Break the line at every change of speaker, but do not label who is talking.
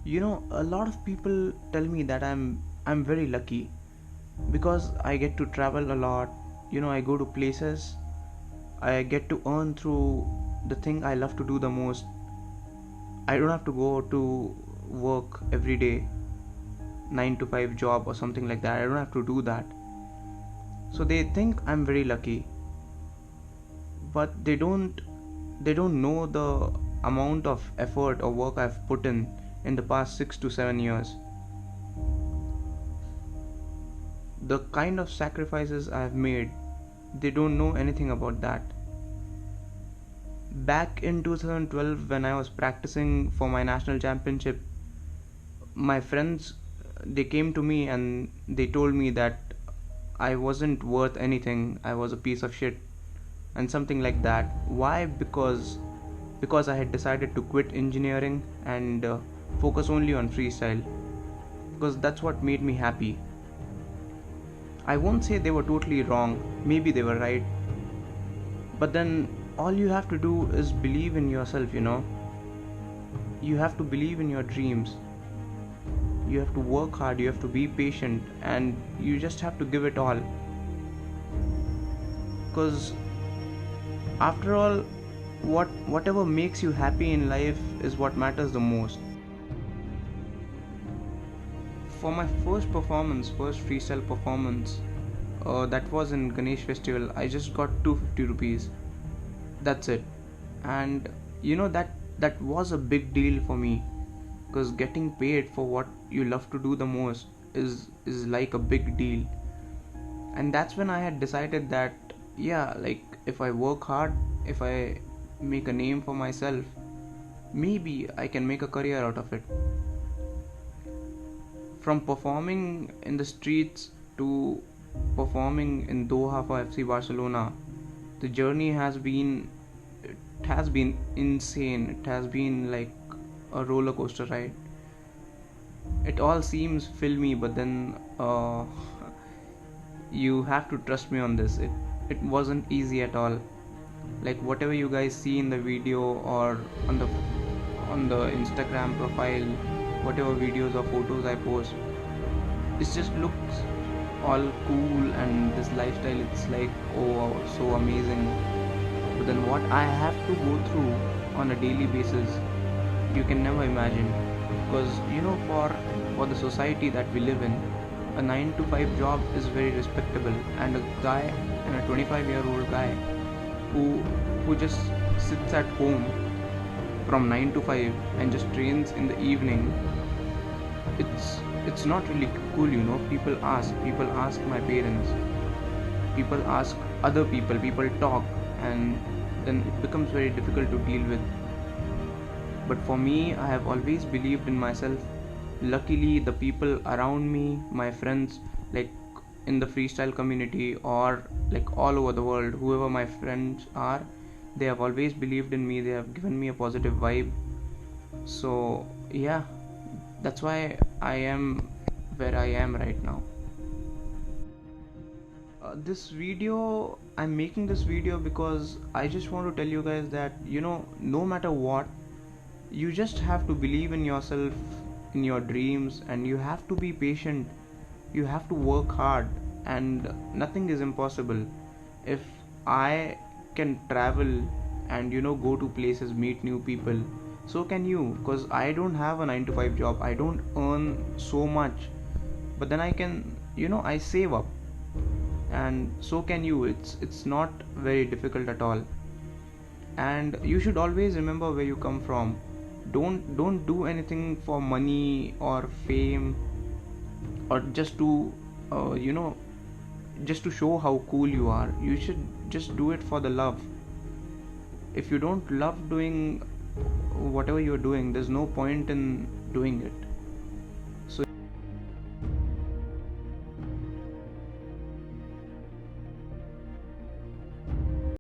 A lot of people tell me that I'm very lucky because I get to travel a lot. I go to places, I get to earn through the thing I love to do the most. I don't have to go to work every day, 9 to 5 job or something like that. I don't have to do that. So they think I'm very lucky, but they don't know the amount of effort or work I've put in the past 6 to 7 years. The kind of sacrifices I've made, they don't know anything about that. Back in 2012, when I was practicing for my national championship, my friends, they came to me and they told me that I wasn't worth anything, I was a piece of shit, and something like that. Why? Because I had decided to quit engineering and focus only on freestyle, because that's what made me happy. I won't say they were totally wrong, maybe they were right, but then all you have to do is believe in yourself. You have to believe in your dreams. You have to work hard, you have to be patient, and you just have to give it all. Because after all, whatever makes you happy in life is what matters the most. For my first freestyle performance, that was in Ganesh Festival. I just got 250 rupees. That's it. And that was a big deal for me, because getting paid for what you love to do the most is like a big deal. And that's when I had decided that, yeah, like, if I work hard, if I make a name for myself, maybe I can make a career out of it. From performing in the streets to performing in Doha for FC Barcelona, the journey has been insane. It has been like a roller coaster ride. It all seems filmy, but then you have to trust me on this. It wasn't easy at all. Like, whatever you guys see in the video or on the Instagram profile, whatever videos or photos I post, it just looks all cool, and this lifestyle, it's like, oh, so amazing. But then what I have to go through on a daily basis, you can never imagine. Because for the society that we live in, a 9 to 5 job is very respectable, and a 25-year-old guy who just sits at home from 9 to 5 and just trains in the evening, it's not really cool. People ask my parents, people ask other people talk, and then it becomes very difficult to deal with. But for me, I have always believed in myself. Luckily, the people around me, my friends, like in the freestyle community or like all over the world, whoever my friends are, they have always believed in me. They have given me a positive vibe. So, yeah, that's why I am where I am right now. I'm making this video because I just want to tell you guys that, no matter what, you just have to believe in yourself, in your dreams, and you have to be patient. You have to work hard, and nothing is impossible. If I can travel and go to places, meet new people, so can you. Because I don't have a 9 to 5 job, I don't earn so much, but then I can, I save up, and so can you. It's not very difficult at all. And you should always remember where you come from. Don't do anything for money or fame, or just to uh, you know just to show how cool you are. You should just do it for the love. If you don't love doing whatever you're doing, there's no point in doing it.